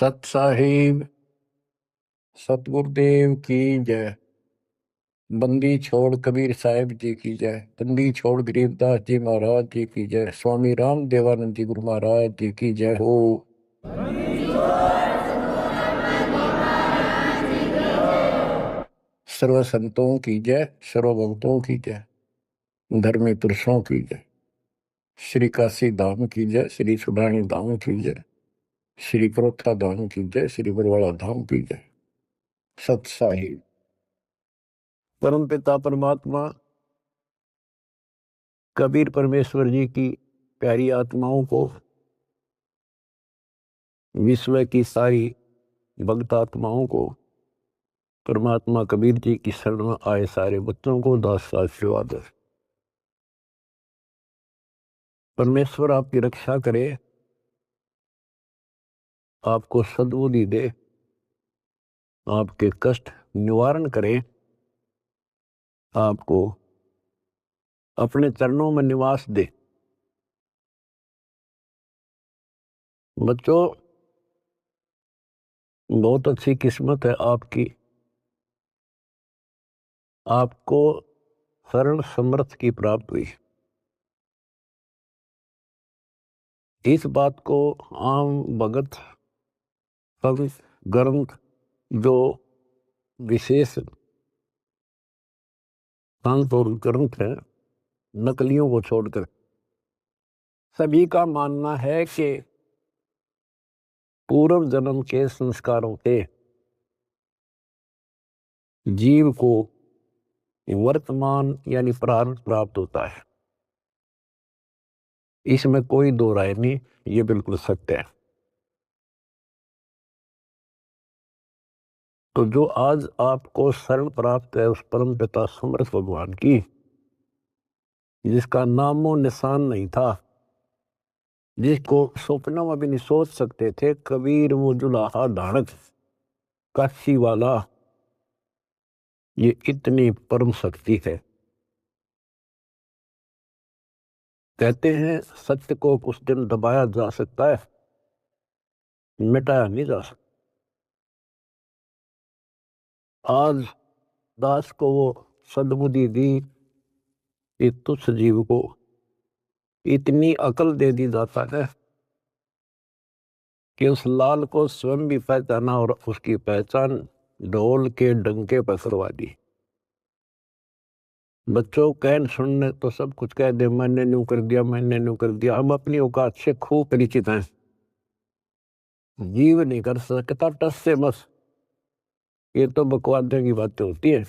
सत साहिब सतगुरुदेव की जय। बंदी छोड़ कबीर साहिब जी की जय। बंदी छोड़ गरीबदास जी महाराज जी की जय। स्वामी राम देवानंद जी गुरु महाराज जी की जय हो। सर्व संतों की जय, सर्व भक्तों की जय, धर्मी पुरुषों की जय। श्री काशी धाम की जय, श्री सुब्राणी धाम की जय, श्री परोथा धाम की जय, श्री बरवाड़ा धाम की जय। सत साहिब परम पिता परमात्मा कबीर परमेश्वर जी की प्यारी आत्माओं को, विश्व की सारी भक्त आत्माओं को, परमात्मा कबीर जी की शरण में आए सारे बच्चों को दास आशीर्वाद। परमेश्वर आपकी रक्षा करे, आपको सद्बुद्धि दे, आपके कष्ट निवारण करे, आपको अपने चरणों में निवास दे। बच्चों, बहुत अच्छी किस्मत है आपकी, आपको शरण समर्थ की प्राप्त हुई। इस बात को आम भगत सब ग्रंथ जो विशेष संत और ग्रंथ है, नकलियों को छोड़कर सभी का मानना है कि पूर्व जन्म के संस्कारों से जीव को वर्तमान यानी प्रारब्ध प्राप्त होता है। इसमें कोई दो राय नहीं, ये बिल्कुल सत्य है। तो जो आज आपको शरण प्राप्त है उस परम पिता समर्थ भगवान की, जिसका नामो निशान नहीं था, जिसको सपना में भी नहीं सोच सकते थे, कबीर वो जुलाहा धारक काशी वाला, ये इतनी परम शक्ति है। कहते हैं सत्य को कुछ दिन दबाया जा सकता है, मिटाया नहीं जा सकता। आज दास को वो सद्बुद्धि दी, इस तुच्छ जीव को इतनी अकल दे दी जाता है कि उस लाल को स्वयं भी पहचाना और उसकी पहचान ढोल के डंके पर करवा दी। बच्चों, कहन सुनने तो सब कुछ कह दे, मैंने न्यू कर दिया, मैंने न्यू कर दिया। हम अपनी औकात से खूब परिचित हैं। जीव नहीं कर सकता टस से मस, ये तो बकवादे की बातें होती है।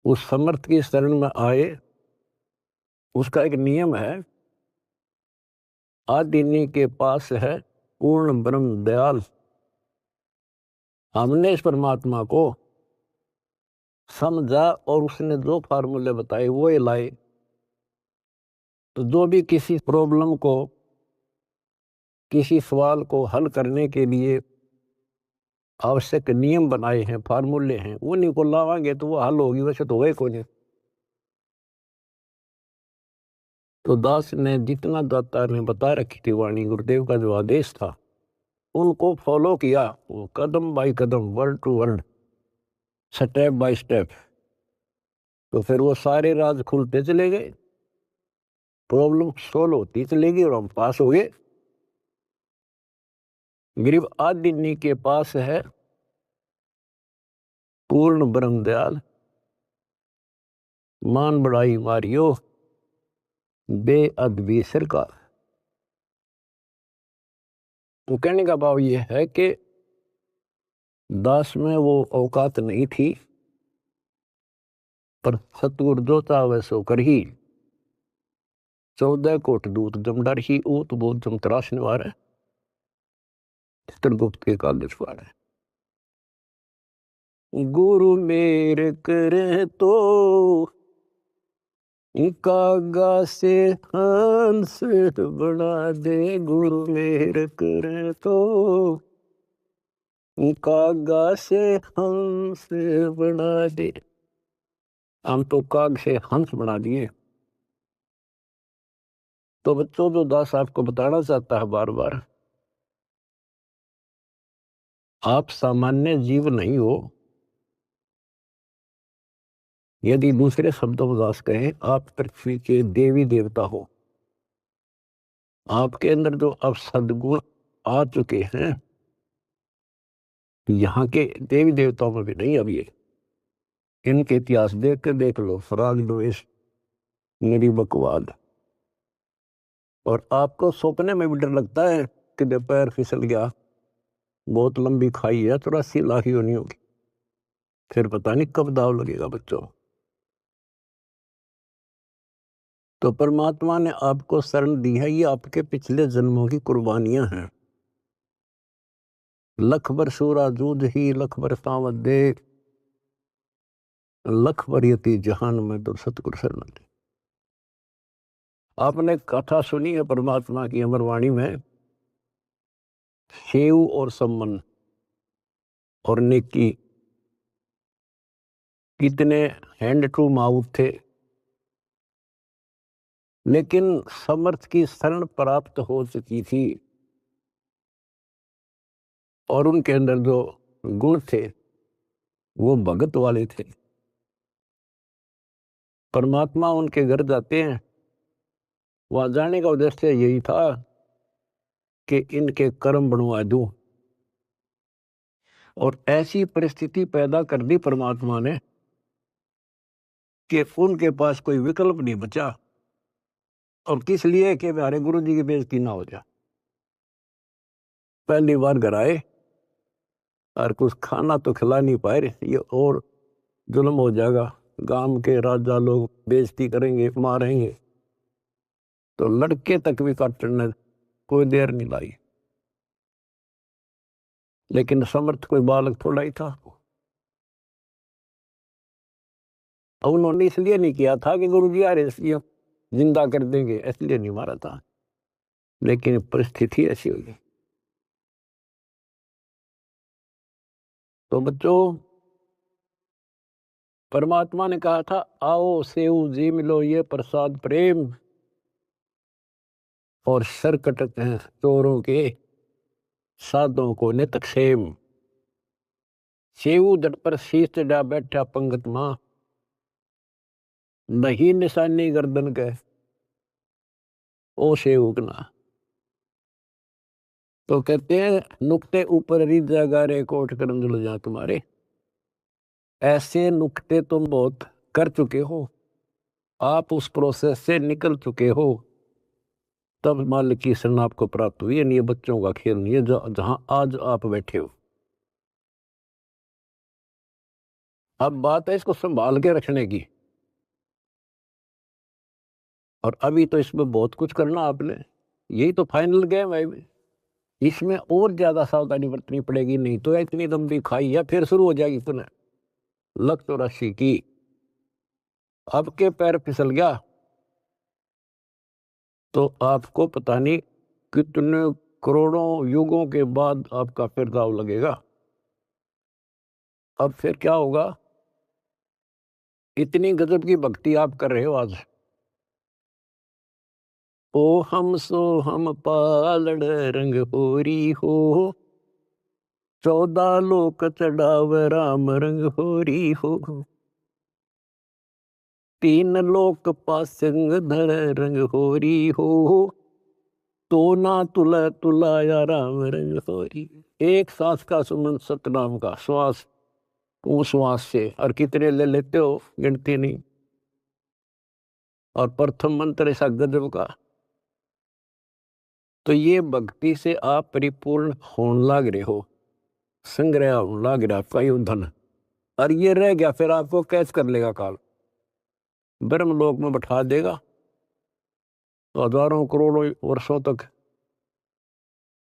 उस समर्थ की शरण में आए, उसका एक नियम है, आदिनी के पास है पूर्ण ब्रह्म दयाल। हमने इस परमात्मा को समझा और उसने जो फार्मूले बताए वो लाए। तो जो भी किसी प्रॉब्लम को, किसी सवाल को हल करने के लिए आवश्यक नियम बनाए हैं, फार्मूले हैं, उन्हीं को लावांगे तो वो हल होगी, वैसे तो होए को नहीं। तो दास ने जितना दाता ने बता रखी थी वाणी, गुरुदेव का जो आदेश था, उनको फॉलो किया, वो कदम बाय कदम, word to word, step by step. तो फिर वो सारे राज खुलते चले गए, प्रॉब्लम सोल्व होती चलेगी और हम पास हो गए। गरीब आदिनी के पास है पूर्ण ब्रह्म दयाल, मान बढ़ाई मारियो बेअदबी सरकार। तो कहने का भाव ये है कि दास में वो औकात नहीं थी, पर सतगुरु जो चाहे सो कर ही। 14 कोट दूत जमडर ही ऊत बोध जम तराश निवार है, चित्रगुप्त के कागज पार है। गुरु मेरे करे तो कागा से हंस बना दे, गुरु मेरे करे तो कागा से हंस बना दे। हम तो काग से हंस बना दिए। तो बच्चों, जो दास आपको बताना चाहता है बार बार, आप सामान्य जीव नहीं हो। यदि दूसरे शब्दों कहें, आप पृथ्वी के देवी देवता हो। आपके अंदर जो अब सद्गुण आ चुके हैं, यहाँ के देवी देवताओं में भी नहीं। अब ये इनके इतिहास देख के देख लो, फराग द्वेष, निरीबकवाद। और आपको सपने में भी डर लगता है कि जब पैर फिसल गया, बहुत लंबी खाई है, 84 लाख ही होनी होगी, फिर पता नहीं कब दाव लगेगा बच्चों। तो परमात्मा ने आपको शरण दी है, ये आपके पिछले जन्मों की कुर्बानियां हैं। लख बर सूरा जूझ ही, लख बर सावत दे, लख बर यति जहान में तो सतगुरु शरण दे। आपने कथा सुनी है परमात्मा की अमरवाणी में, सेव और सम्मन और नेकी कितने हैंड टू माउथ थे, लेकिन समर्थ की शरण प्राप्त हो चुकी थी और उनके अंदर जो गुण थे वो भगत वाले थे। परमात्मा उनके घर जाते हैं, वहां जाने का उद्देश्य यही था कि इनके कर्म बनवा दूं। और ऐसी परिस्थिति पैदा कर दी परमात्मा ने कि उनके पास कोई विकल्प नहीं बचा। और किस लिए कि हमारे गुरु जी की बेइज्जती ना हो जाए। पहली बार घर आए और कुछ खाना तो खिला नहीं पाए, ये और जुल्म हो जाएगा, गांव के राजा लोग बेइज्जती करेंगे, मारेंगे। तो लड़के तक भी काटने कोई देर नहीं लाई। लेकिन समर्थ कोई बालक थोड़ा ही था। और उन्होंने इसलिए नहीं किया था कि गुरु जी यार इसलिए जिंदा कर देंगे, इसलिए नहीं मारा था, लेकिन परिस्थिति ऐसी हुई। तो बच्चों, परमात्मा ने कहा था, आओ सेव जी मिलो ये प्रसाद प्रेम, और सर कटते हैं चोरों के, साधों को नित क्षेम। सेव दट पर शीश चढ़ा बैठा पंगत मां, नहीं निशानी गर्दन के, ओ सेवक ना। तो कहते हैं, नुक्ते ऊपर रिजा गारे कोट करम जुल जा तुम्हारे। ऐसे नुक्ते तुम बहुत कर चुके हो, आप उस प्रोसेस से निकल चुके हो, तब मालिक की शरण आपको प्राप्त हुई है। नहीं, ये बच्चों का खेल नहीं है जहां आज आप बैठे हो। अब बात है इसको संभाल के रखने की। और अभी तो इसमें बहुत कुछ करना आपने, यही तो फाइनल गेम है। इसमें और ज्यादा सावधानी बरतनी पड़ेगी, नहीं तो इतनी लंबी खाई है फिर शुरू हो जाएगी पुनः। लख 84 की, अब के पैर फिसल गया तो आपको पता नहीं कितने करोड़ों युगों के बाद आपका फिर दाव लगेगा। अब फिर क्या होगा, इतनी गजब की भक्ति आप कर रहे हो आज। ओ हम सो हम पालड़ रंग होरी हो, 14 लोक चढ़ाव राम रंग होरी हो, 3 लोक पासंग धर रंग होरी हो, तो ना तुला तुलाया राम रंग होरी। एक सांस का सुमन सतनाम का श्वास, वो श्वास से, और कितने ले लेते हो गिनती नहीं। और प्रथम मंत्र ऐसा गजब का। तो ये भक्ति से आप परिपूर्ण होने लग रहे हो, संग्रह होने लग रहा आपका ये धन। और ये रह गया फिर आपको कैच कर लेगा काल, ब्रह्मलोक में बैठा देगा तो हजारों करोड़ों वर्षों तक।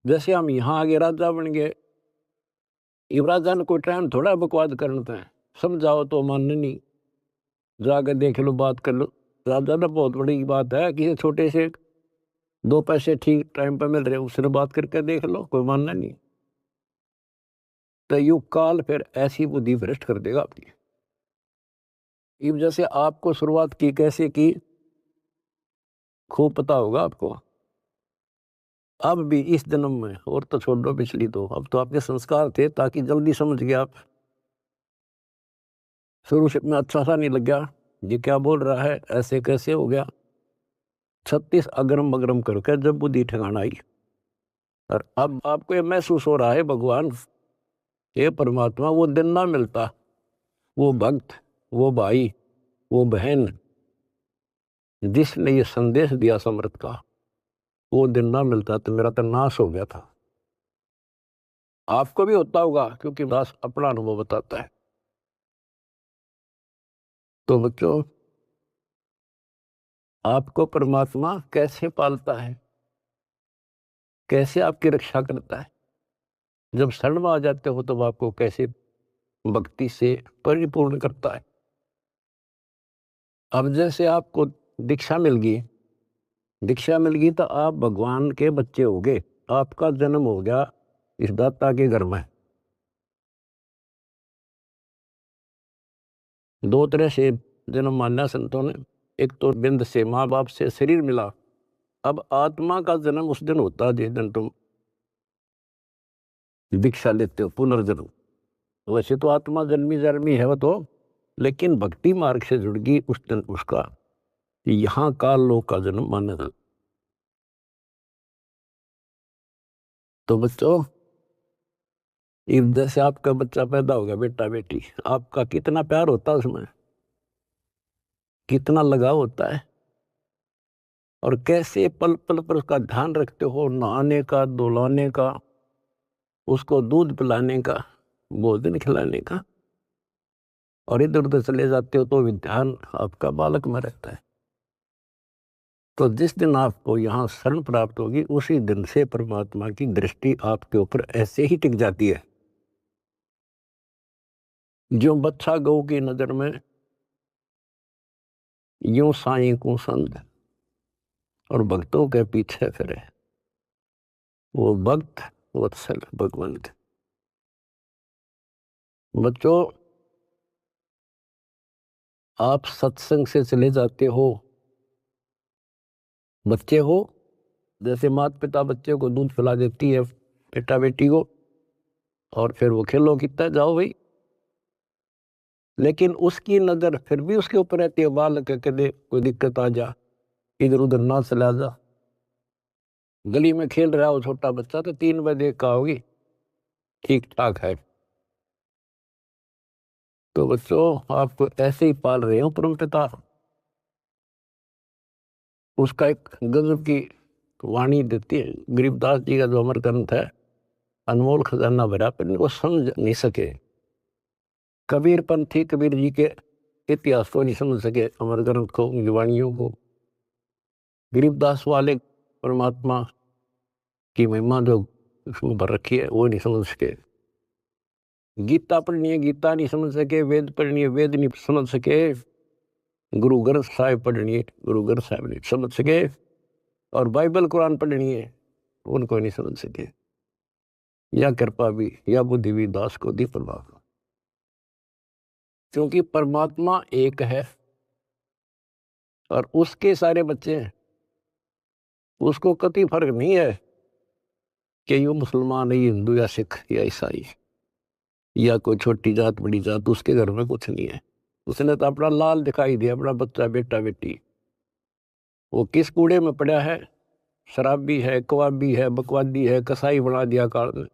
जैसे हम यहाँ आगे राजा बन गए, इब राजा ने कोई टाइम थोड़ा बकवाद करना है, समझाओ तो मानने नहीं, जाकर देख लो, बात कर लो। राजा ने बहुत बड़ी बात है, किसी छोटे से 2 पैसे ठीक टाइम पर मिल रहे, उसने बात करके देख लो, कोई मानना नहीं। तो युग काल फिर ऐसी बुद्धि भ्रष्ट कर देगा आपकी। इब जैसे आपको शुरुआत की कैसे की, खूब पता होगा आपको। अब भी इस जन्म में, और तो छोड़ दो पिछली, तो अब तो आपके संस्कार थे ताकि जल्दी समझ गए आप। शुरू से में अच्छा सा नहीं लग गया, ये क्या बोल रहा है, ऐसे कैसे हो गया। 36 अगरम बगरम करके जब बुद्धि ठिकाना आई, और अब आपको ये महसूस हो रहा है भगवान, ये परमात्मा वो दिन ना मिलता, वो भक्त, वो भाई, वो बहन जिसने ये संदेश दिया समर्थ का, वो दिन ना मिलता तो मेरा तो नाश हो गया था। आपको भी होता होगा, क्योंकि दास अपना अनुभव बताता है। तो बच्चों, आपको परमात्मा कैसे पालता है, कैसे आपकी रक्षा करता है, जब शरण में आ जाते हो तब आपको कैसे भक्ति से परिपूर्ण करता है। अब जैसे आपको दीक्षा मिल गई, दीक्षा मिल गई तो आप भगवान के बच्चे हो गए, आपका जन्म हो गया इस दाता के घर में। दो तरह से जन्म माना संतों ने, एक तो बिंद से माँ बाप से शरीर मिला, अब आत्मा का जन्म उस दिन होता है जिस दिन तुम दीक्षा लेते हो, पुनर्जन्म। वैसे तो आत्मा जन्मी जन्मी है वो तो, लेकिन भक्ति मार्ग से जुड़ गई उस दिन उसका यहाँ काल लोक का जन्म माना जाता। तो बच्चों, जैसे आपका बच्चा पैदा हो गया, बेटा बेटी, आपका कितना प्यार होता है उसमें, कितना लगाव होता है, और कैसे पल पल पर उसका ध्यान रखते हो, नहाने का, धुलाने का, उसको दूध पिलाने का, भोजन खिलाने का, और इधर उधर चले जाते हो तो भी ध्यान आपका बालक में रहता है। तो जिस दिन आपको यहाँ शरण प्राप्त होगी, उसी दिन से परमात्मा की दृष्टि आपके ऊपर ऐसे ही टिक जाती है। जो बच्चा गौ की नजर में यूं साईं को संग और भक्तों के पीछे फिरे, वो भक्त वत्सल भगवंत। बच्चों, आप सत्संग से चले जाते हो, बच्चे हो, जैसे माता पिता बच्चे को दूध पिला देती है, बेटा बेटी को, और फिर वो खेलो कितना जाओ भाई, लेकिन उसकी नजर फिर भी उसके ऊपर रहती है, बालक के दे कोई दिक्कत आ जा, इधर उधर ना चला जा। गली में खेल रहा हो छोटा बच्चा तो 3 बजे का होगी, ठीक ठाक है। तो बच्चों, आप ऐसे ही पाल रहे हो परम पिता। उसका एक गजब की वाणी देती है, गरीबदास जी का जो अमर ग्रंथ है, अनमोल खजाना भरा, पर इनको समझ नहीं सके। कबीर पंथी कबीर जी के इतिहास को नहीं समझ सके, अमर ग्रंथ को, उनकी वाणियों को। गरीबदास वाले परमात्मा की महिमा जो उसमें भर रखी है, वो नहीं समझ सके। गीता पढ़नी है, गीता नहीं समझ सके। वेद पढ़नी है, वेद नहीं समझ सके। गुरु ग्रंथ साहिब पढ़नी है, गुरु ग्रंथ साहिब नहीं समझ सके। और बाइबल कुरान पढ़नी है, उनको नहीं समझ सके। या कृपा भी या बुद्धि भी दास को दी परमात्मा, क्योंकि परमात्मा एक है और उसके सारे बच्चे हैं। उसको कति फर्क नहीं है कि ये मुसलमान है, ये हिंदू या सिख या ईसाई या कोई छोटी जात बड़ी जात, उसके घर में कुछ नहीं है। उसने तो अपना लाल दिखाई दिया, अपना बच्चा बेटा बेटी। वो किस कूड़े में पड़ा है, शराबी है, कबाबी है, बकवादी है, कसाई बना दिया काल में।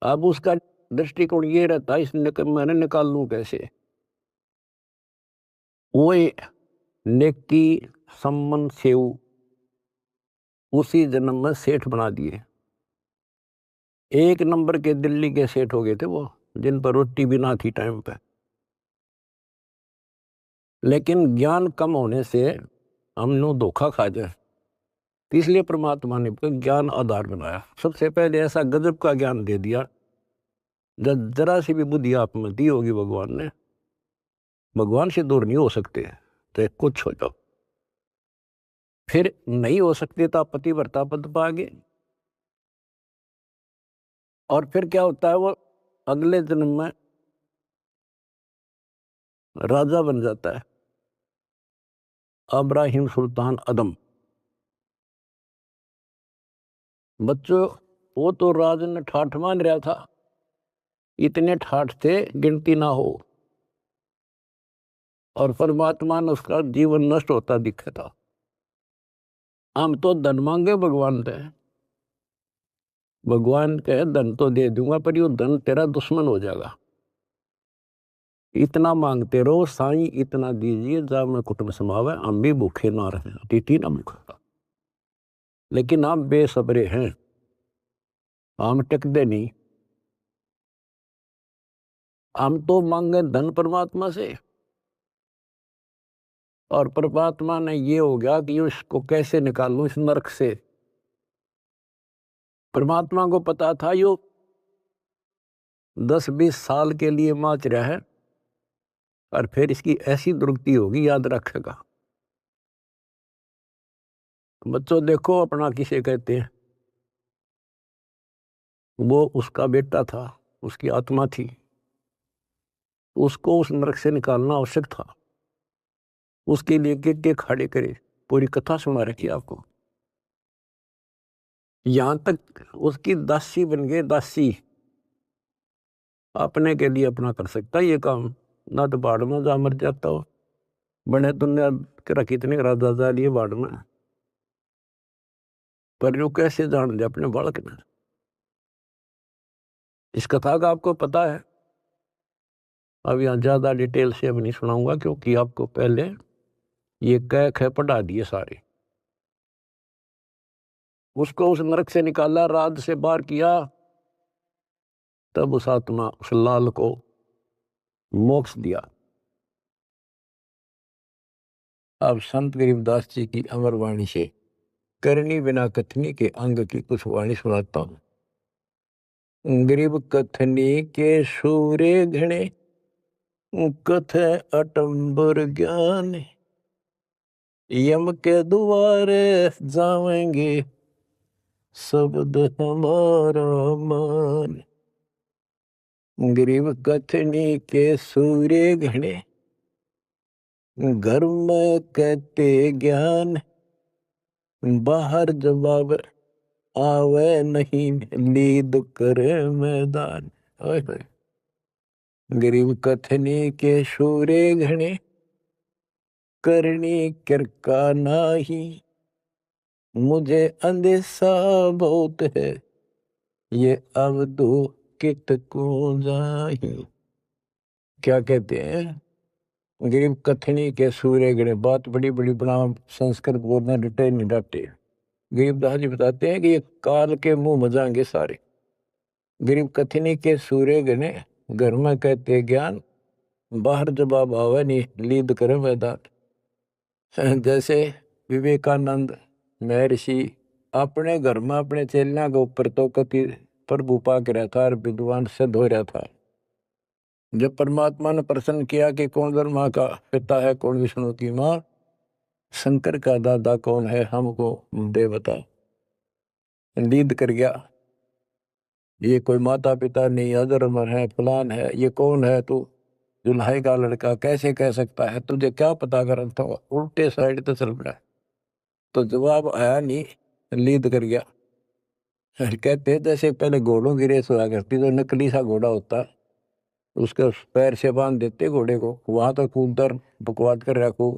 अब उसका दृष्टिकोण ये रहता है, मैंने निकाल लूं कैसे। वो नेकी सम्मन सेव उसी जन्म में सेठ बना दिए। एक नंबर के दिल्ली के सेठ हो गए थे वो, जिन पर रोटी भी ना थी टाइम पे। लेकिन ज्ञान कम होने से हमने धोखा खा जाए, तो इसलिए परमात्मा ने ज्ञान आधार बनाया। सबसे पहले ऐसा गजब का ज्ञान दे दिया, जब जरा सी भी बुद्धि आप में दी होगी भगवान ने, भगवान से दूर नहीं हो सकते, चाहे कुछ हो जाओ। फिर नहीं हो सकते तो आप पतिव्रता पद पाओगे। और फिर क्या होता है, वो अगले जन्म में राजा बन जाता है, अब्राहिम सुल्तान अदम। बच्चों, वो तो राजन ठाठ मान रहा था, इतने ठाठ थे गिनती ना हो, और परमात्मा ने उसका जीवन नष्ट होता दिखा था। हम तो धन मांगे भगवान से, भगवान कहे धन तो दे दूंगा पर यो धन तेरा दुश्मन हो जाएगा, इतना मांगते रहो साईं इतना दीजिए जा मैं कुटुंब समावे, हम भी भूखे ना रहे, अतिथि ना भूखा। लेकिन हम बेसब्रे हैं, हम टिकते नहीं, हम तो मांगे धन परमात्मा से, और परमात्मा ने ये हो गया कि इसको कैसे निकालूं इस नरक से। परमात्मा को पता था यो 10-20 साल के लिए माच रहा है, और फिर इसकी ऐसी दुर्गति होगी याद रखेगा। बच्चों देखो अपना किसे कहते हैं, वो उसका बेटा था, उसकी आत्मा थी, उसको उस नरक से निकालना आवश्यक था। उसके लिए के खड़े करे, पूरी कथा सुना रखी आपको। यहां तक उसकी दासी बन गए, दासी अपने के लिए अपना कर सकता ये काम, ना तो बाढ़ में जा मर जाता हो, बने दुनिया के कितने राजा जा लिए बाढ़ में, पर यो कैसे जान दे अपने बालक ने। इस कथा का आपको पता है, अब यहाँ ज्यादा डिटेल से अब नहीं सुनाऊंगा, क्योंकि आपको पहले ये कह पढ़ा दिए सारे। उसको उस नरक से निकाला, राज से बाहर किया, तब उस आत्मा उस लाल को मोक्ष दिया। अब संत गरीबदास जी की अमर वाणी से करनी बिना कथनी के अंग की कुछ वाणी सुनाता हूं। गरीब कथनी के सूरे घणे, कथ अटंबर ज्ञान, यम के द्वारे जावेंगे शब्द हमारा मान। गरीब कथनी के सूरे घणे, घर में कहते ज्ञान, बाहर जवाब आवे नहीं नींद करे मैदान। गरीब कथनी के सूरे घणे, करनी किरका नाही, मुझे अंदेशा बहुत है, ये अब दो कित को जाही। क्या कहते हैं, गरीब कथनी के सूर्य गणे, बात बड़ी बड़ी बना संस्कृत बोलना डटे नहीं डटे। गरीबदास जी बताते हैं कि ये काल के मुंह मजाएंगे सारे। गरीब कथनी के सूर्य गणे, घर में कहते ज्ञान, बाहर जवाब आवे नहीं लीद करे मैदान। जैसे विवेकानंद महर्षि अपने घर में अपने चेलिया के ऊपर तो कति प्रभु पाक रहा था और विद्वान सिद्ध हो रहा था। जब परमात्मा ने प्रश्न किया कि कौन ब्रह्मा का पिता है, कौन विष्णु की माँ, शंकर का दादा कौन है, हमको दे बता। लीद कर गया, ये कोई माता पिता नहीं, अधर्म है, फलान है, ये कौन है तू, दुल्हाई का लड़का कैसे कह सकता है, तुझे क्या पता कर था। उल्टे साइड तो चल पड़ा, तो जवाब आया नहीं, लीद कर गया। कहते जैसे पहले घोड़ों की रेस हुआ करती, तो नकली सा घोड़ा होता, उसके पैर से बांध देते घोड़े को, वहां तो कूदकर बकवाद कर रखो,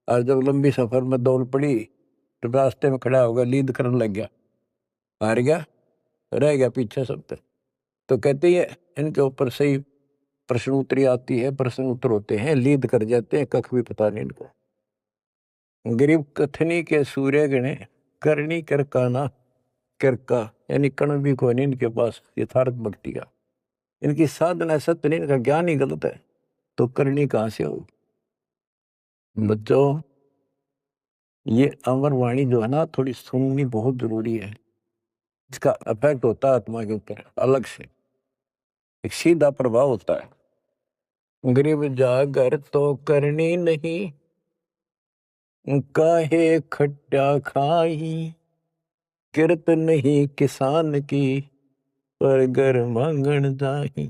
और जब लंबी सफर में दौड़ पड़ी तो रास्ते में खड़ा होगा, लीद करने लग गया, हार गया, रह गया पीछे सब तक। तो कहते हैं इनके ऊपर सही प्रश्न उत्तरी आती है, प्रश्न उत्तर होते हैं, लीद कर जाते हैं, कख भी पता नहीं इनको। गरीब कथनी के सूर्य गणे, करनी कर काना, किरका यानी कण भी कोई नहीं इनके पास यथार्थ भक्ति का, इनकी साधना सत्य नहीं, इनका ज्ञान ही गलत है, तो करनी कहां से होगी। बच्चों, ये अमर वाणी जो है ना, थोड़ी सुननी बहुत जरूरी है, इसका इफेक्ट होता है आत्मा के ऊपर अलग से, एक सीधा प्रभाव होता है। गरीब जागर तो करनी नहीं, काहे खट्टा खाई, किरत नहीं किसान की, पर घर मांगन जाही।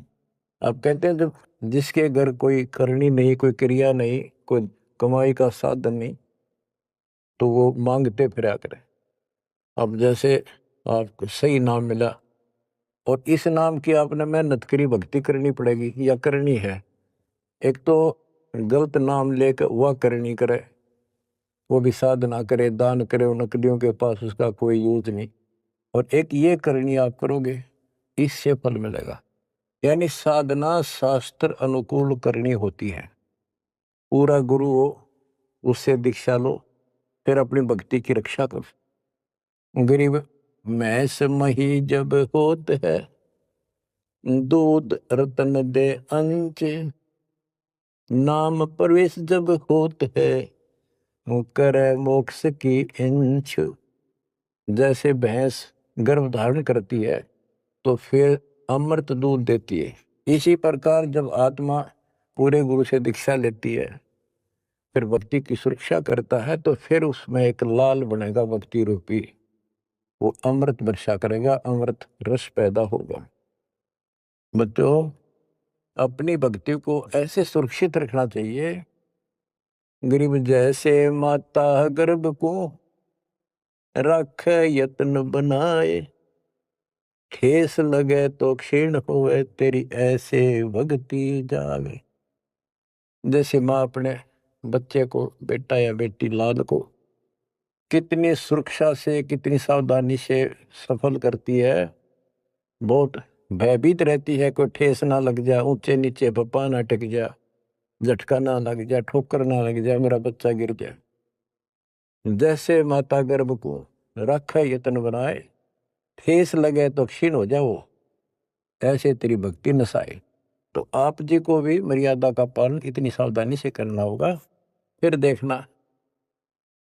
आप कहते हैं जब जिसके घर कोई करनी नहीं, कोई क्रिया नहीं, कोई कमाई का साधन नहीं, तो वो मांगते फिरा करे। अब जैसे आपको सही नाम मिला, और इस नाम की आपने मेहनत करी, भक्ति करनी पड़ेगी या करनी है। एक तो गलत नाम लेकर वह करनी करे, वो भी साधना करे, दान करे, उन नकलियों के पास उसका कोई यूज नहीं। और एक ये करनी आप करोगे, इससे फल मिलेगा। यानी साधना शास्त्र अनुकूल करनी होती है। पूरा गुरु हो, उससे दीक्षा लो, फिर अपनी भक्ति की रक्षा करो। गरीब मैस मही जब होत है, दूध रतन दे अंच, नाम प्रवेश जब होत है, करे मोक्ष की इंच। जैसे भैंस गर्भ धारण करती है तो फिर अमृत दूध देती है, इसी प्रकार जब आत्मा पूरे गुरु से दीक्षा लेती है, फिर भक्ति की सुरक्षा करता है, तो फिर उसमें एक लाल बनेगा भक्ति रूपी, वो अमृत वर्षा करेगा, अमृत रस पैदा होगा। बच्चों, अपनी भक्ति को ऐसे सुरक्षित रखना चाहिए। गरीब जैसे माता गर्भ को रखे यत्न बनाए, ठेस लगे तो क्षीण होए, तेरी ऐसे भक्ति जागे। जैसे माँ अपने बच्चे को, बेटा या बेटी लाल को कितनी सुरक्षा से, कितनी सावधानी से सफल करती है, बहुत भयभीत रहती है, कोई ठेस ना लग जाए, ऊंचे नीचे पप्पा ना टिक जाए, झटका ना लग जाए, ठोकर ना लग जाए, मेरा बच्चा गिर जाए। जैसे माता गर्भ को रखे यत्न बनाए, ठेस लगे तो क्षीण हो जाओ, ऐसे तेरी भक्ति नसाए। तो आप जी को भी मर्यादा का पालन इतनी सावधानी से करना होगा। फिर देखना,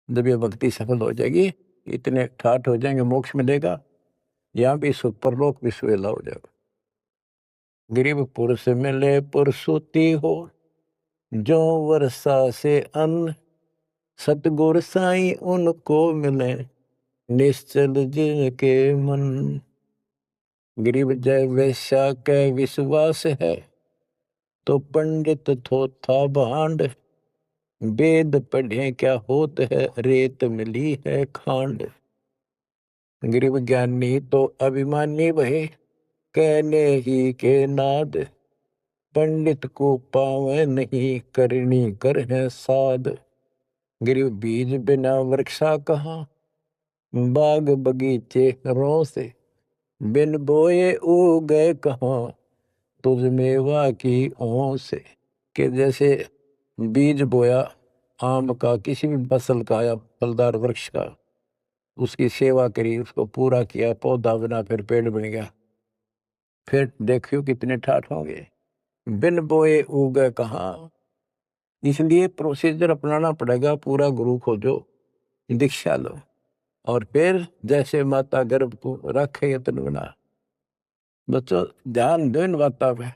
जब ये भक्ति सफल हो जाएगी, इतने ठाठ हो जाएंगे, मोक्ष मिलेगा, यहाँ भी सुख परलोक भी सुहेला हो जाएगा। गरीब पुरुष मिले पुरसुती हो, जो वर्षा से अन्न, सतगुर साई उनको मिले, निश्चल जिनके मन। गरीब जय वैश्या के विश्वास है, तो पंडित थोथा भांड, वेद पढ़े क्या होत है, रेत मिली है खांड। गरीब ज्ञानी तो अभिमानी वहे, कहने ही के नाद, पंडित को पावे नहीं, करनी कर है साध। गरीब बीज बिना वृक्षा कहाँ, बाग बगीचे रो से, बिन बोए उगे कहाँ, तुझ मेवा की ओं से। कि जैसे बीज बोया आम का, किसी भी फसल का या फलदार वृक्ष का, उसकी सेवा करी, उसको पूरा किया, पौधा बना, फिर पेड़ बन गया, फिर देखियो कितने ठाठ होंगे। बिन बोए उगे कहाँ, इसलिए प्रोसीजर अपनाना पड़ेगा। पूरा गुरु खोजो, दीक्षा लो, और फिर जैसे माता गर्भ को रखे यत्न बना। बच्चों, ध्यान दो इन बातों पे।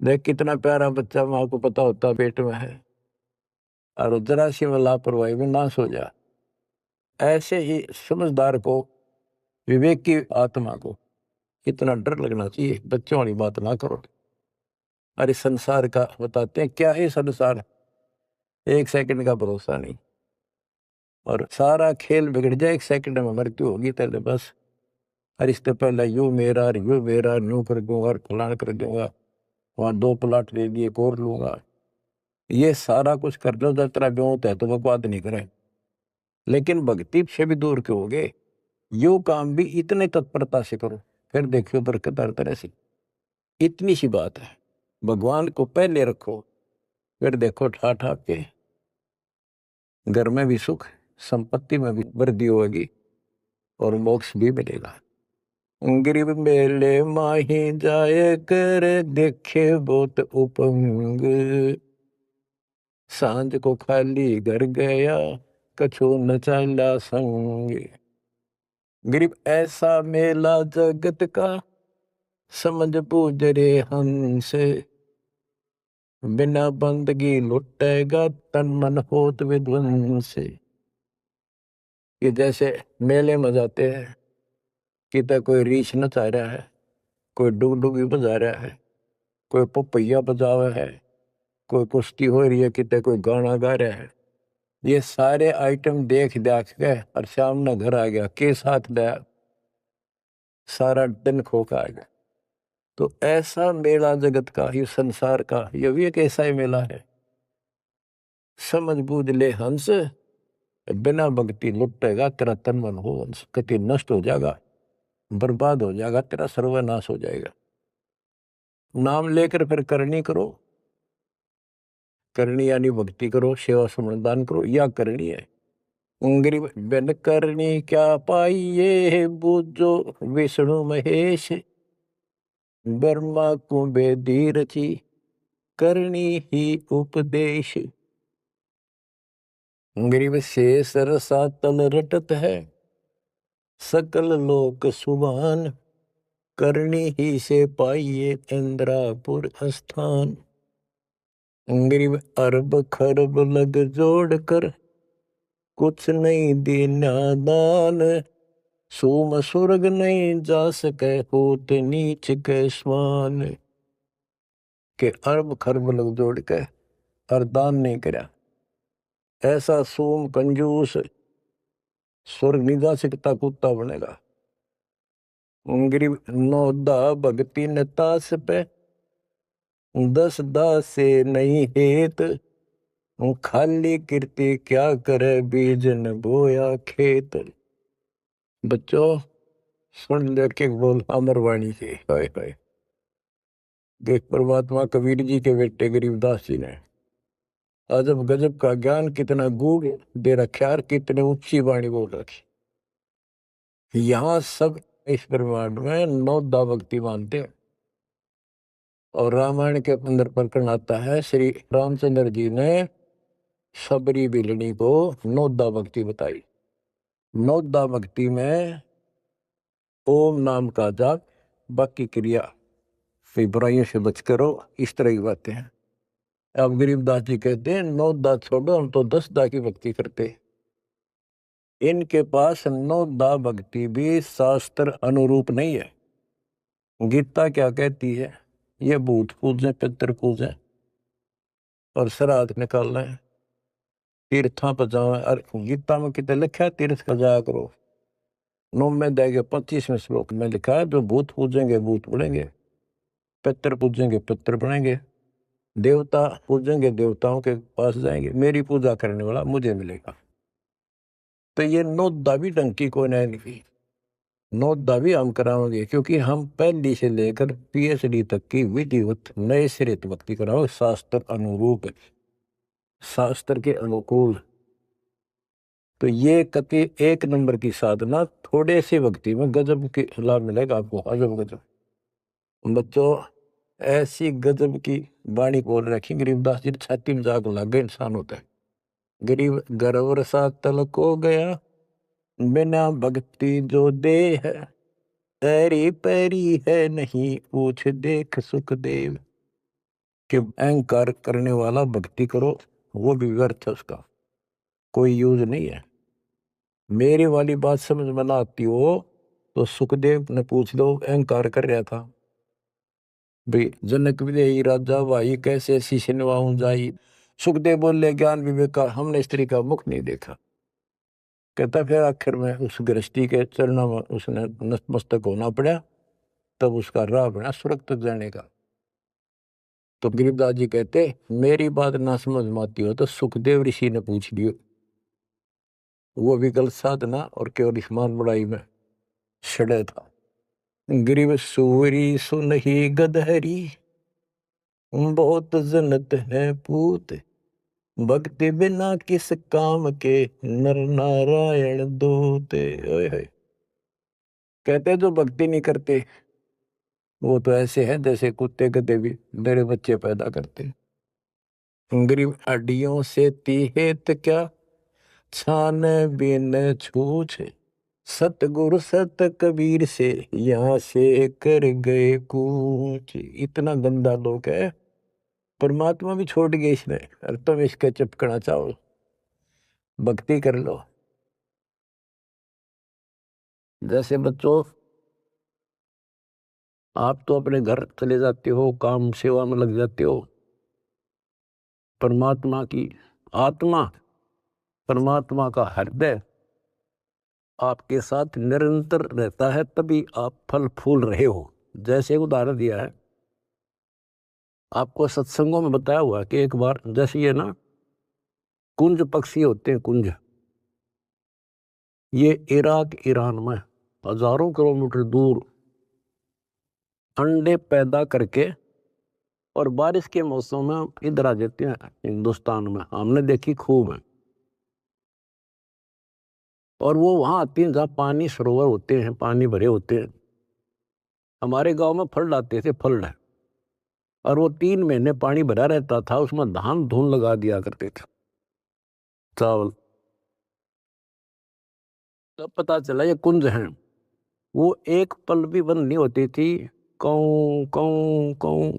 देख कितना प्यारा बच्चा, माँ को पता होता पेट में है, और जरा सी में लापरवाही में नाश हो जा। ऐसे ही समझदार को, विवेक की आत्मा को कितना डर लगना चाहिए। बच्चों वाली बात ना करो। अरे संसार का बताते हैं, क्या है संसार, एक सेकंड का भरोसा नहीं, और सारा खेल बिगड़ जाए, एक सेकंड में मृत्यु होगी तेरे बस। अरे इससे पहले यू मेरा यूं कर दूंगा, और फलान कर दूंगा, वहां 2 प्लाट ले लिए, एक और लूंगा। ये सारा कुछ कर लो, जब तेरा ब्योत है तो बकवाद नहीं करे, लेकिन भक्ति से भी दूर क्यों हो गए। यो काम भी इतने तत्परता से करो, फिर देखियो बरकत हर तरह से। इतनी सी बात है, भगवान को पहले रखो, फिर देखो ठाठा के घर में भी सुख, संपत्ति में भी वृद्धि होगी, और मोक्ष भी मिलेगा। गरीब मेले माही जाए कर, देखे बहुत उपंग, सांझ को खाली घर गया, कछु न चला संग। गरीब ऐसा मेला जगत का, समझ बूझ रे हंस, बिना बंदगी लुटेगा, तन मन होत विध्वंस। ये जैसे मेले में जाते हैं, कितना कोई रीछ नचा रहा है, कोई डुगडुगी बजा रहा है, कोई पपैया बजा रहा है, कोई कुश्ती हो रही है, कितने कोई गाना गा रहा है। ये सारे आइटम देख देख के और सामने घर आ गया के साथ लाया, सारा दिन खोखा आ गया। तो ऐसा मेला जगत का, ये संसार का, ये भी एक ऐसा ही मेला है। समझ बूझ ले हंस, बिना भक्ति लुटेगा तेरा तन मन हो हंस, कति नष्ट हो जाएगा, बर्बाद हो जाएगा, तेरा सर्वनाश हो जाएगा। नाम लेकर फिर करनी करो, करनी यानी भक्ति करो, सेवा समर्दान करो, या करनी है। गरीब बिन करनी क्या पाइये, बूझो विष्णु महेश, ब्रह्मा को बेदी रची, करनी ही उपदेश। गरीब शेष रसातल रटत है, सकल लोक सुभान, करनी ही से पाइये इंद्रापुर स्थान। गरीब अरब खरब लग जोड़ कर, कुछ नहीं दीना दान, सोम स्वर्ग नहीं जा सके, होत नीच के समान। के अरब खरब लग जोड़ के और दान नहीं करा, ऐसा सोम कंजूस स्वर्ग नहीं जा सकता, कुत्ता बनेगा। गरीब नौदा भक्ति नतास पे, 10 दास से नहीं हेत, खाली कीर्ति क्या करे, बीज न बोया खेत। बच्चों सुन लेके बोल अमरवाणी से, हाय हाय। देख परमात्मा कबीर जी के बेटे गरीबदास जी ने अजब गजब का ज्ञान कितना गूढ़ दे रखा, कितने ऊंची वाणी बोल रखी। यहाँ सब इस ब्रह्मांड में नौदा भक्ति मानते हैं। और रामायण के अंदर प्रकरण आता है, श्री रामचंद्र जी ने सबरी बिलनी को नौदा भक्ति बताई। नौदा भक्ति में ओम नाम का जाप, बाकी क्रिया, फिर बुराइयों से बच करो, इस तरह की बातें हैं। अब गरीबदास जी कहते हैं 9 दा छोड़ो, हम तो 10 दा की भक्ति करते। इनके पास 9 दा भक्ति भी शास्त्र अनुरूप नहीं है। गीता क्या कहती है, ये भूत पूजें पितर पूजें और श्राद्ध निकालना है, तीर्थां पर जाओ। और गीता में कितने लिखा है तीर्थ का जाया करो। 9 में देगे 25वें श्लोक में लिखा है, जो भूत पूजेंगे भूत बनेंगे, पितर पूजेंगे पितर बनेंगे, देवता पूजेंगे देवताओं के पास जाएंगे, मेरी पूजा करने वाला मुझे मिलेगा। तो ये 9 दा भी डंकी को नहीं, 9 दा भी हम कराओगे, क्योंकि हम पहली से लेकर PhD तक की विधिवत नए सिरे भक्ति कराओ, शास्त्र अनुरूप, शास्त्र के अनुकूल। तो ये कति एक नंबर की साधना, थोड़े से भक्ति में गजब के लाभ मिलेगा आपको, अजब गजब। बच्चों ऐसी गजब की वाणी बोल रखी गरीबदास जी, छाती में जाग लग गए इंसान होता है। गरीब गर्वर सा तल को गया, बिना भक्ति जो दे है, तेरी पैरी है नहीं पूछ देख सुखदेव। कि अहंकार करने वाला भक्ति करो, वो भी व्यर्थ है, उसका कोई यूज नहीं है। मेरी वाली बात समझ में ना आती हो तो सुखदेव ने पूछ लो, अहंकार कर रहा था भाई, जनक विदेही राजा भाई कैसे शीश निभाऊं जाई। सुखदेव बोले ज्ञान विवेक का हमने स्त्री का मुख नहीं देखा। कहता फिर आखिर में उस गृहस्थी के चरणों में उसने नतमस्तक होना पड़ा, तब उसका राह बना स्वर्ग तक जाने का। तो गरीबदास जी कहते, मेरी बात ना समझ में आती हो तो सुखदेव ऋषि ने पूछ लियो, वो भी गलत साधना और केवल ईमान बड़ाई में सड़े था। गरीब सूरी सुनही गदहरी, बहुत जनत है पूत, भक्ति बिना किस काम के, नर नारायण दूते। ओए होए। कहते जो भक्ति नहीं करते वो तो ऐसे है जैसे कुत्ते गधे भी बड़े बच्चे पैदा करते। गरीब हड्डियों से तीहेत क्या, छान बिन छूछ, सतगुरु सत कबीर से यहाँ से कर गए कूच। इतना गंदा लोग है, परमात्मा भी छोड़ गए इसने, और तुम इसके चिपकना चाहो, भक्ति कर लो। जैसे बच्चों आप तो अपने घर चले जाते हो, काम सेवा में लग जाते हो, परमात्मा की आत्मा परमात्मा का हृदय आपके साथ निरंतर रहता है, तभी आप फल फूल रहे हो। जैसे उदाहरण दिया है आपको सत्संगों में बताया हुआ कि एक बार जैसे ये ना कुंज पक्षी होते हैं, कुंज, ये इराक ईरान में हजारों किलोमीटर दूर अंडे पैदा करके और बारिश के मौसम में इधर आ जाते हैं हिंदुस्तान में, हमने देखी खूब है। और वो वहां आती हैं जहाँ पानी सरोवर होते हैं, पानी भरे होते हैं। हमारे गांव में फल आते थे, फल, और वो 3 महीने पानी भरा रहता था, उसमें धान धून लगा दिया करते थे, चावल। तब पता चला ये कुंज हैं। वो एक पल भी बंद नहीं होती थी, कौं कौं कौं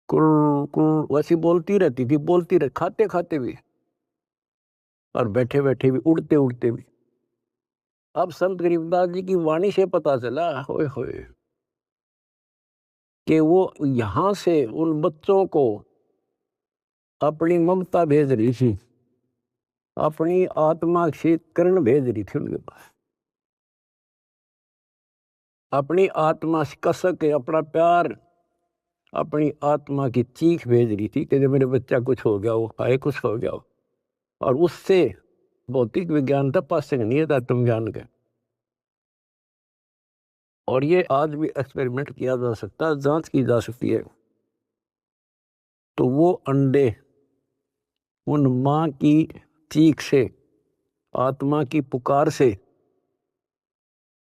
कुर कुर वैसी बोलती रहती थी, बोलती रह, खाते खाते भी और बैठे बैठे भी, उड़ते उड़ते भी। अब संत गरीबदास जी की वाणी से पता चला, होए होए, कि वो यहां से उन बच्चों को अपनी ममता भेज रही थी, अपनी आत्मा से किरण भेज रही थी उनके पास, अपनी आत्मा से कसक के अपना प्यार, अपनी आत्मा की चीख भेज रही थी कि जब मेरे बच्चा कुछ हो गया हो, आए कुछ हो गया हो। और उससे भौतिक विज्ञान था, पास नहीं था तुम ज्ञान के। और ये आज भी एक्सपेरिमेंट किया जा सकता है, जांच की जा सकती है। तो वो अंडे उन माँ की चीख से, आत्मा की पुकार से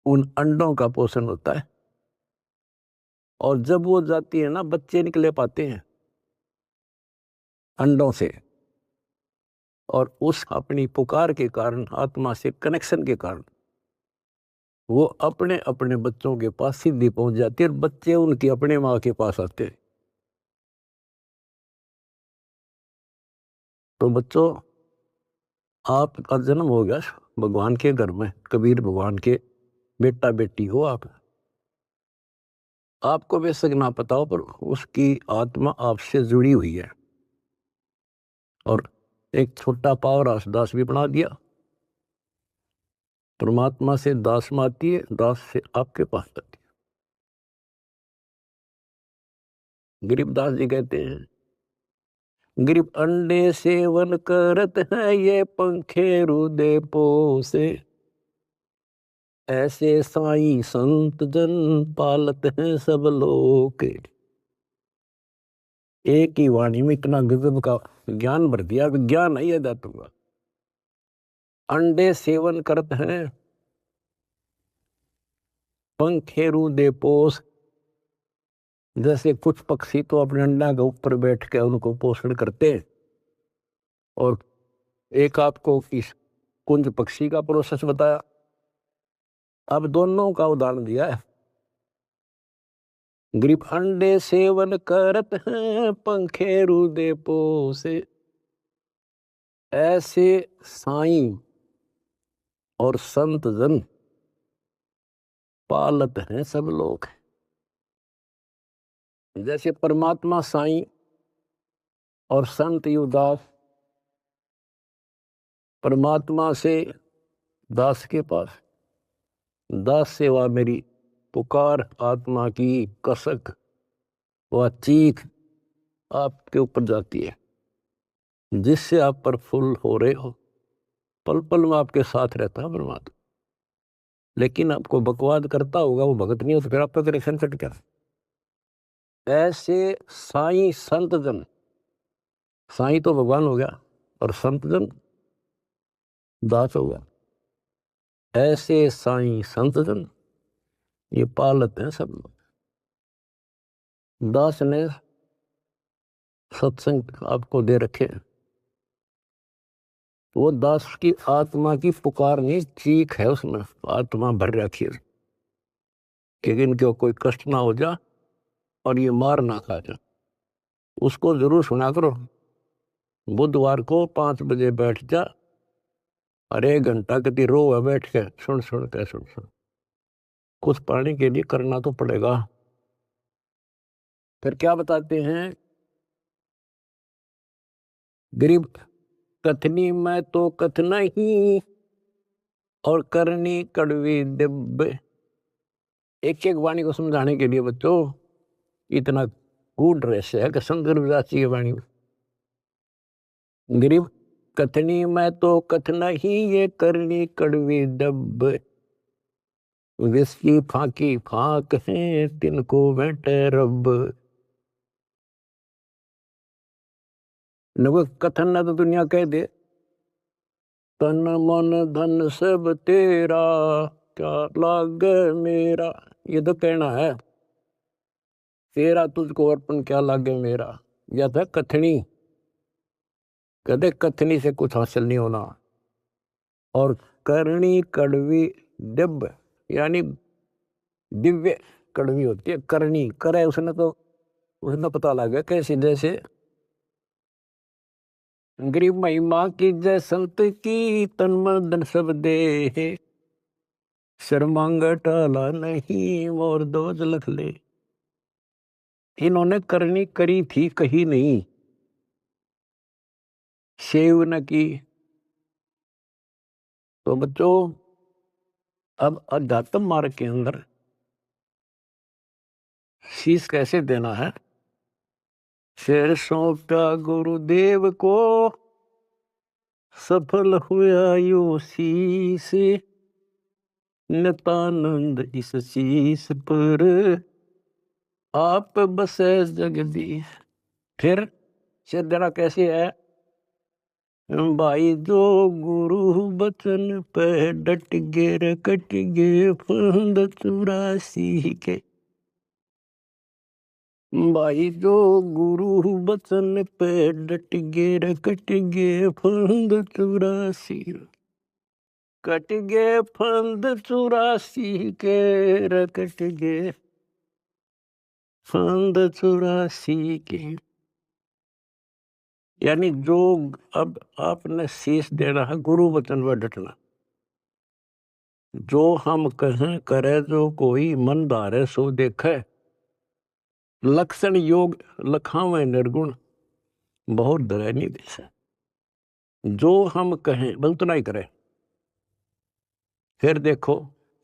उन अंडों का पोषण होता है। और जब वो जाती है ना, बच्चे निकले पाते हैं अंडों से, और उस अपनी पुकार के कारण, आत्मा से कनेक्शन के कारण, वो अपने अपने बच्चों के पास सीधी पहुंच जाती है, और बच्चे उनकी अपने माँ के पास आते हैं। तो बच्चों, आपका जन्म हो गया भगवान के घर में, कबीर भगवान के बेटा बेटी हो आप। आपको बेशक ना पता हो, पर उसकी आत्मा आपसे जुड़ी हुई है। और एक छोटा पावर दास भी बना दिया, परमात्मा से दास में आती है, दास से आपके पास आती है। गरीबदास जी कहते हैं, गरीब अंडे सेवन करत है, ये पंखे रुदे पोसे, ऐसे साईं संत जन पालत हैं सब लोग। एक ही वाणी में इतना गजब का ज्ञान भर दिया, विज्ञान है ये दातों का। अंडे सेवन करत हैं, पंखे रुदे पोस, जैसे कुछ पक्षी तो अपने अंडा के ऊपर बैठ के उनको पोषण करते हैं। और एक आपको इस कुंज पक्षी का प्रोसेस बताया, अब दोनों का उदाहरण दिया है। गरीब अंडे सेवन करत हैं, पंखे रुदे पोसे, ऐसे साईं और संत जन पालत हैं सब लोग। जैसे परमात्मा साईं और संत युवदास परमात्मा से दास के पास, दास सेवा मेरी पुकार, आत्मा की कसक, वह चीख आपके ऊपर जाती है, जिससे आप प्रफुल्ल हो रहे हो। पल पल में आपके साथ रहता है परमात्मा। लेकिन आपको बकवाद करता होगा, वो भगत नहीं हो, तो फिर आपका कनेक्शन कट गया। ऐसे साईं संत जन, साईं तो भगवान हो गया और संत जन दास हो गया। ऐसे साईं संत जन ये पालत हैं सब लोग। दास ने सत्संग आपको दे रखे, वो दास की आत्मा की पुकार नहीं, चीख है उसमें, आत्मा भर रखी है कि इनको कोई कष्ट ना हो जा और ये मार ना खा जा। उसको जरूर सुना करो। बुधवार को 5 बजे बैठ जा, और 1 घंटा कभी रो बैठ के सुन सुन के, सुन सुन, कुछ पाने के लिए करना तो पड़ेगा। फिर क्या बताते हैं, गरीब कथनी मैं तो कथना ही और करनी कड़वी दिब। एक एक वाणी को समझाने के लिए बच्चों इतना गूढ़ रहस्य है कि शंकर विदास जी की वाणी में गरीब कथनी मैं तो कथना ही ये करनी कड़वी दब। विस्की फाकी फाक है तिनको बैठे रब। न कथन ना तो दुनिया कह दे तन मन धन सब तेरा क्या लाग मेरा। ये तो कहना है तेरा तुझको अर्पण क्या लागे मेरा। या था कथनी कदे कथनी से कुछ हासिल नहीं होना। और करनी कड़वी दिव्य यानी दिव्य कड़वी होती है। करनी करे उसने पता लग गया कैसे जैसे गरीब महिमा की जय संत की तन मन धन सब दे। शर्मांग टाला नहीं मोर दोज लख ले। इन्होंने करनी करी थी कही नहीं सेव न की। तो बच्चों अब अध्यात्म मार्ग के अंदर शीश कैसे देना है। शेर सौंपा गुरुदेव को सफल हुआ यो शीश। नितानंद इस शीश पर आप बसे जगदीश। फिर शेर देना कैसे है। भाई जो गुरु बचन पे डट गे रे कट गे फंद 84 के। भाई जो गुरु बचन पे डट गे रे कट गे फंद 84। कट गे फंद 84 के रे कट गे फंद 84 के। यानी जो अब आपने शीश देना है गुरु वचन पर डटना। जो हम कहें करे जो कोई मन धारे सो देखे। लक्षण योग लखावे निर्गुण बहुत डरे नहीं देश। जो हम कहें बस उतना ही करें फिर देखो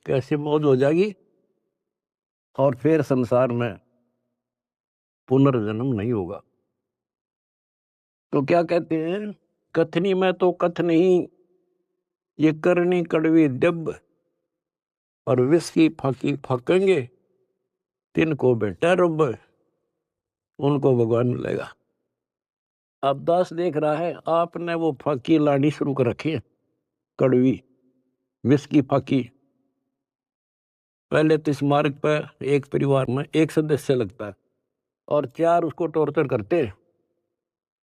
कैसी मौज हो जाएगी। और फिर संसार में पुनर्जन्म नहीं होगा। तो क्या कहते हैं कथनी में तो कथ नहीं ये करनी कड़वी दब। और विष की फाकी फाकेंगे तिनको बेटा रब उनको भगवान मिलेगा। अब दास देख रहा है आपने वो फाकी लानी शुरू कर रखी है कड़वी विष की फाकी। पहले तो इस मार्ग पर एक परिवार में एक सदस्य लगता है और 4 उसको टॉर्चर करते हैं।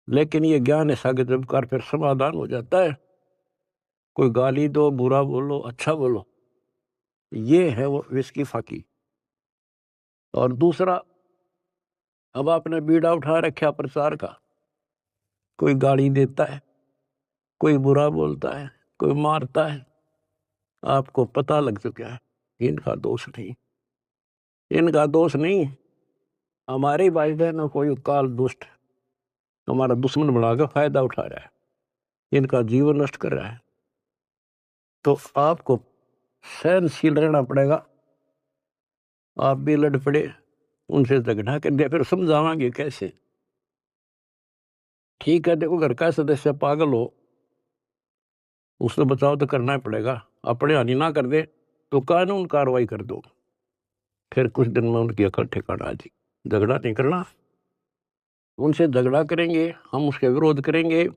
लेकिन ये ज्ञान ऐसा कि जब कर फिर समाधान हो जाता है। कोई गाली दो बुरा बोलो अच्छा बोलो ये है वो विष की फाकी। और दूसरा अब आपने बीड़ा उठा रखा प्रचार का। कोई गाली देता है कोई बुरा बोलता है कोई मारता है। आपको पता लग चुका है इनका दोष नहीं। इनका दोष नहीं हमारे भाई बहनों कोई काल दुष्ट हमारा दुश्मन बनाकर फायदा उठा रहा है। इनका जीवन नष्ट कर रहा है। तो आपको सहनशील रहना पड़ेगा। आप भी लड़ पड़े उनसे झगड़ा कर दिया फिर समझावांगे कैसे। ठीक है देखो घर का सदस्य पागल हो उससे बचाव तो करना ही पड़ेगा। अपने हानि ना कर दे तो कानून कार्रवाई कर दो। फिर कुछ दिन में उनकी अकल ठिकाना आ जाएगी। झगड़ा नहीं करना। उनसे झगड़ा करेंगे हम उसके विरोध करेंगे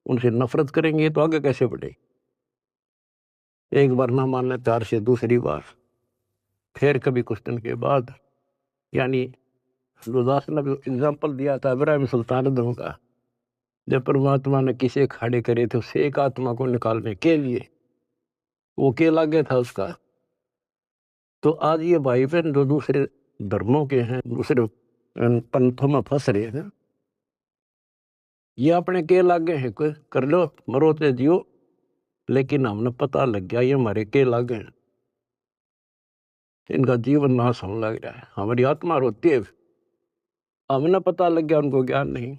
उनसे नफरत करेंगे तो आगे कैसे बढ़े। एक बार ना मानने 4 से दूसरी बार फिर कभी कुछ दिन के बाद। यानी लुदास ने भी एग्जाम्पल दिया था इब्राहिम सुल्तान का। जब परमात्मा ने किसे खड़े करे थे उसे एक आत्मा को निकालने के लिए वो के लागे था उसका। तो आज ये भाई बहन जो दूसरे धर्मों के हैं दूसरे पंथों में फंस रहे हैं ये अपने के लागे हैं कोई कर लो मरो ते जियो। लेकिन हमने पता लग गया ये हमारे के लागे हैं। इनका जीवन नाश होने लग रहा है। हमारी आत्मा रोती है। हमने पता लग गया उनको ज्ञान नहीं।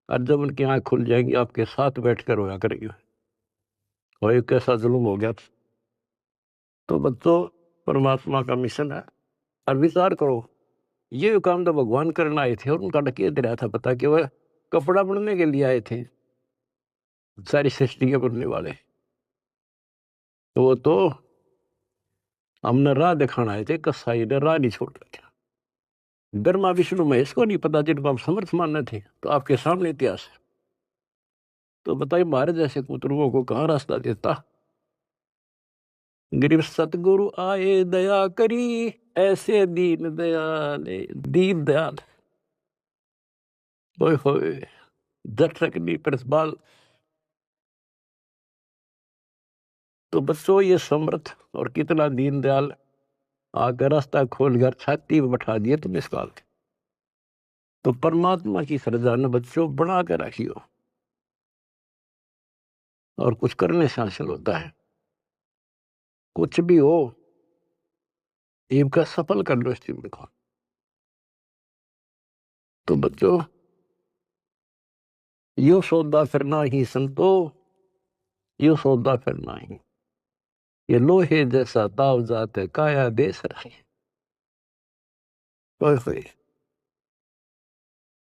और जब उनकी आँख खुल जाएंगी आपके साथ बैठकर रोया करेंगे, और ये कैसा जुल्म हो गया। तो बच्चों, परमात्मा का मिशन है, और विचार करो, ये काम तो भगवान करने आए थे और उनका डकिया दे रहा था, पता कि वह कपड़ा बनने के लिए आए थे, सारी सृष्टि के बनने वाले। तो वो तो हमने राह दिखाना आए थे, कसाई ने राह नहीं छोड़ रखा। ब्रह्मा विष्णु महेश को नहीं पता जिनको आप समर्थ मानने थे, तो आपके सामने इतिहास है। तो बताइए, महाराज जैसे कुतरुओं को कहाँ रास्ता देता। गरीब सतगुरु आए दया करी, ऐसे दीन दयाल, दीन दयाल, ओए होए, दर्शक नहीं प्रसबाल। तो बच्चों, ये समर्थ और कितना दीन दयाल आकर रास्ता खोल कर छाती में बैठा दिए तुम इस काल के। तो परमात्मा की श्रद्धा न बच्चों बना कर रखियो, और कुछ करने से हासिल होता है। कुछ भी हो, इनका सफल कर लो इस चीज को। तो बच्चों, यो सौदा फिरना ही संतो, यो सौदा फिरना ही, ये लोहे जैसा ताव जात है, काया देश रहे।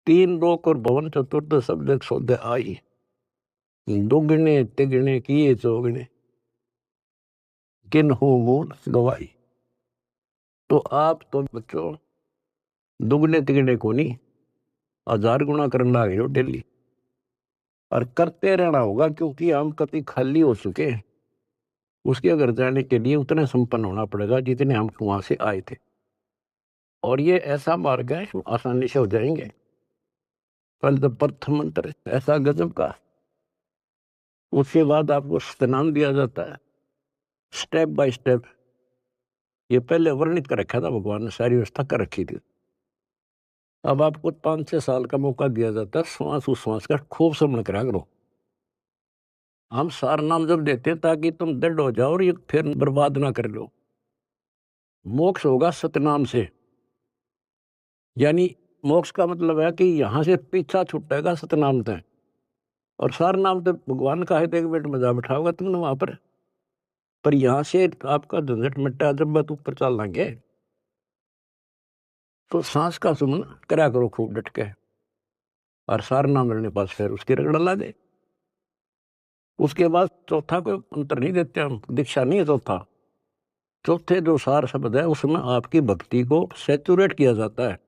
तीन लोक और भवन चतुर्थ शब्द सौदे आई, दुगने तिगने किए चौगने, किन हो गुण गवाई। तो आप तो बच्चों दुगने तिगने को नहीं, 1000 गुना करना है डेली, और करते रहना होगा, क्योंकि हम कभी खाली हो चुके हैं। उसके घर जाने के लिए उतने संपन्न होना पड़ेगा जितने हम वहां से आए थे, और ये ऐसा मार्ग है आसानी से हो जाएंगे। पहले तो प्रथम मंत्र ऐसा गजब का, उसके बाद आपको स्नान दिया जाता है स्टेप बाय स्टेप। ये पहले वर्णित कर रखा था भगवान ने, सारी व्यवस्था कर रखी थी। अब आपको 5-6 साल का मौका दिया जाता है, श्वास उश्वास का खूब समझ करा करो। हम सार नाम जब देते हैं ताकि तुम दृढ़ हो जाओ और ये फिर बर्बाद ना कर लो। मोक्ष होगा सतनाम से, यानी मोक्ष का मतलब है कि यहां से पीछा छुटेगा सतनाम से, और सार नाम तो भगवान का है, तो एक मिनट मजा बिठाओगा तुमने वहां पर यहां से आपका झंझट मिटा जब बात ऊपर चल लेंगे। तो सांस का सुमन करा करो खूब डट के, और सार नाम मिलने पास फिर उसकी रगड़ ला दे। उसके बाद चौथा कोई अंतर नहीं देते हम, दीक्षा नहीं है चौथा। चौथे जो सार शब्द है उसमें आपकी भक्ति को सैचुरेट किया जाता है,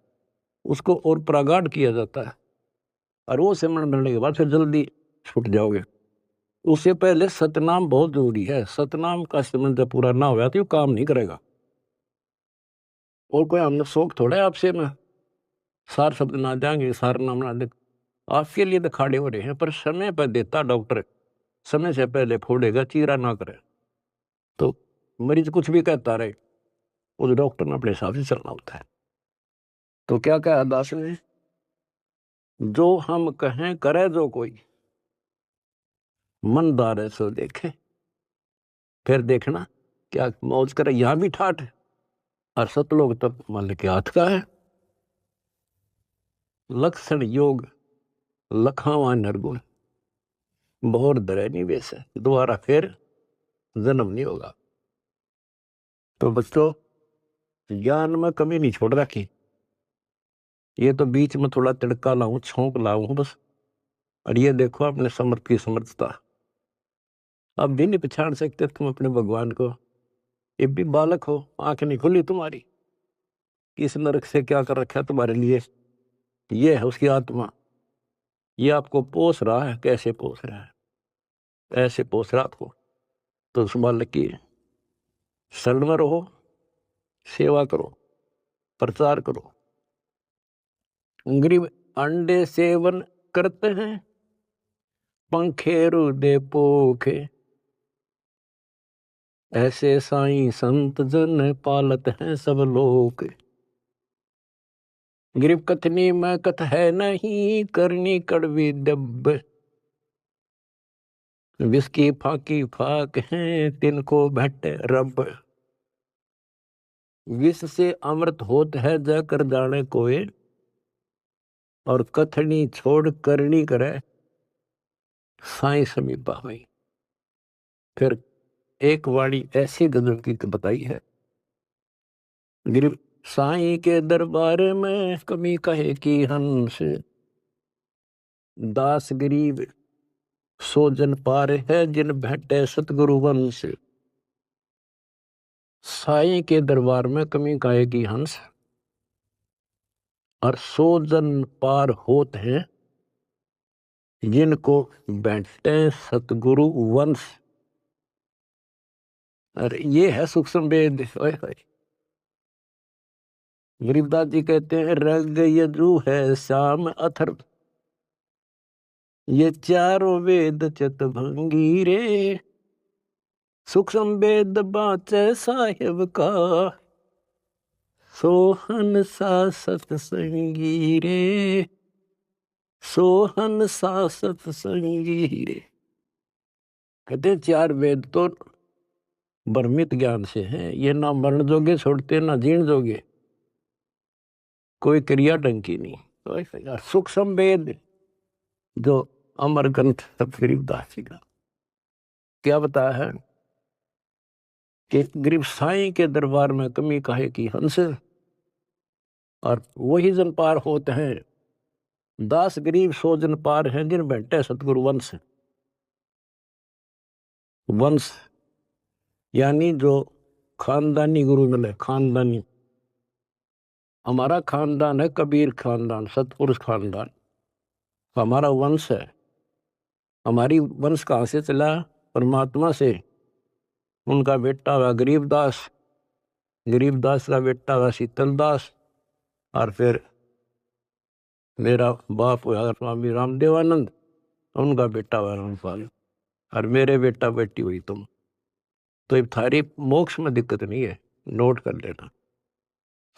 उसको और प्रगाढ़ किया जाता है, और वो सिमरण मिलने के बाद फिर जल्दी छूट जाओगे। उससे पहले सतनाम बहुत जरूरी है। सतनाम का सिमरण जब पूरा ना होगा तो ये काम नहीं करेगा। और कोई हमने शौक थोड़ा है आपसे में सार शब्द ना देंगे, सार नाम ना दे, आपके लिए तो खाड़े हो रहे हैं, पर समय पर देता डॉक्टर, समय से पहले फोड़ेगा, चीरा ना करे। तो मरीज कुछ भी कहता रहे, उस डॉक्टर ने अपने हिसाब से चलना होता है। तो क्या कहा दास ने, जो हम कहें करे जो कोई, मन दार सो देखे। फिर देखना क्या मौज करे, यहां भी ठाठ है, और सतलोक तक मान के हाथ का है। लक्षण योग लखावा नरगुण, बहुर दरे निवेश है, दोबारा फिर जन्म नहीं होगा। तो बच्चों, ज्ञान में कमी नहीं छोड़ रखी, ये तो बीच में थोड़ा तिड़का लाऊं, छोंक लाऊं बस। और ये देखो अपने समर्थ की समर्थता, अब भी नहीं पहचान सकते तुम अपने भगवान को। ये भी बालक हो, आंख नहीं खुली तुम्हारी, किस नरक से क्या कर रखा है तुम्हारे लिए। ये है उसकी आत्मा, ये आपको पोस रहा है। कैसे पोस रहा है, ऐसे पोस रहा आपको। तो उस बालक की शरण में रहो, सेवा करो, प्रचार करो। गरीब अंडे सेवन करते हैं, पंखे रुदे पोखे, ऐसे साईं संत जन पालत हैं सब लोग। गरीब कथनी में कथ है नहीं, करनी कड़वी दब, विस्की फाकी फाक है, तिनको भट्ट रब। विष से अमृत होत है, जाकर जाने कोई, और कथनी छोड़ करनी करे साई समीपा हुई। फिर एक वाणी ऐसी गजब की बताई है, गरीब साई के दरबार में कमी कहे की हंस, दास गरीब सो जन पार है जिन भेटे सतगुरु वंश। साई के दरबार में कमी कहे की हंस, और सो जन पार होत हैं जिनको बैठे सतगुरु वंश। अरे ये है सूक्ष्म वेद। गरीबदास जी कहते हैं रग यजु है श्याम अथर्व, ये चारों वेद चितभंगी रे, सूक्ष्म वेद बाचे साहिब का, सोहन सा सतसंगी रे, सोहन सा सतसंगी रे। कहते चार वेद तो भ्रमित ज्ञान से हैं, ये ना मरण जोगे छोड़ते ना जीण जोगे, कोई क्रिया ढंग की नहीं। तो सूक्ष्म वेद जो अमर ग्रंथ गरीबदास जी का क्या बताया है कि गरीब साईं के दरबार में कमी काहे की हंस, और वही जन पार होते हैं, दास गरीब सो जन पार हैं जिन बैठे सतगुरु वंश। वंश यानी जो खानदानी गुरु मिले, खानदानी। हमारा खानदान है कबीर खानदान, सतपुरुष खानदान, हमारा वंश है। हमारी वंश कहाँ से चला? परमात्मा से। उनका बेटा हुआ गरीबदास, गरीबदास का बेटा हुआ शीतलदास, और फिर मेरा बाप हुआ स्वामी रामदेवानंद, उनका बेटा हुआ रामपाल, और मेरे बेटा बेटी हुई तुम। तो ये थारी मोक्ष में दिक्कत नहीं है, नोट कर लेना।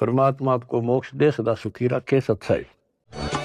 परमात्मा आपको मोक्ष दे, सदा सुखी रखे। सत्संग।